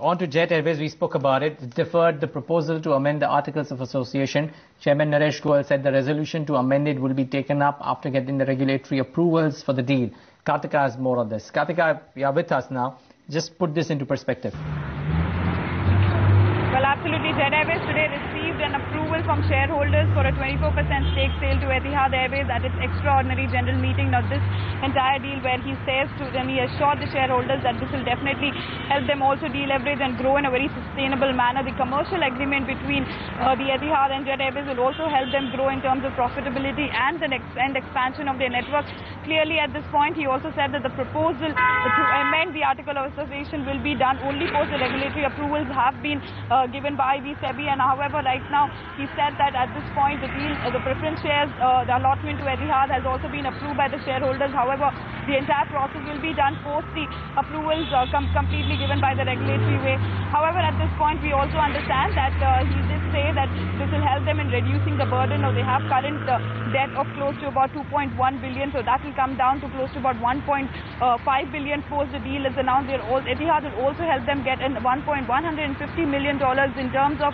On to Jet Airways, we spoke about it. It deferred the proposal to amend the Articles of Association. Chairman Naresh Goyal said the resolution to amend it will be taken up after getting the regulatory approvals for the deal. Kartika has more on this. Kartika, you are with us now. Just put this into perspective. Well, absolutely. Jet Airways today received an approval from shareholders for a 24% stake sale to Etihad Airways at its extraordinary general meeting. Now, this entire deal where he says to them, he assured the shareholders that this will definitely help them also deleverage and grow in a very sustainable manner. The commercial agreement between the Etihad and Jet Airways will also help them grow in terms of profitability and the expansion of their network. Clearly, at this point, he also said that the proposal to amend the Article of Association will be done only post the regulatory approvals have been given by the SEBI, and however right now he said that at this point the deal, the preference shares, the allotment to Etihad has also been approved by the shareholders. However, the entire process will be done post the approvals completely given by the regulatory way. However, at this point we also understand that he did say that this will help them in reducing the burden. Now, they have current debt of close to about 2.1 billion, so that will come down to close to about 1.5 billion post the deal is announced. Etihad will also help them get $150 million in terms of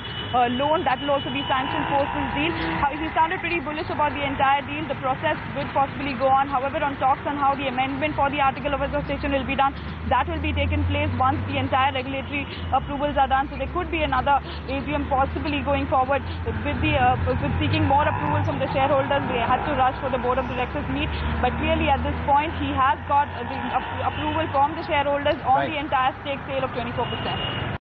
loan that will also be sanctioned post this deal. He sounded pretty bullish about the entire deal. The process could possibly go on. However, on talks on how the amendment for the Article of Association will be done, that will be taken place once the entire regulatory approvals are done. So there could be another AGM possibly going forward with seeking more approvals from the shareholders. They had to rush for the board of directors meet, but clearly at this point he has got the approval from the shareholders on the entire stake sale of 24%.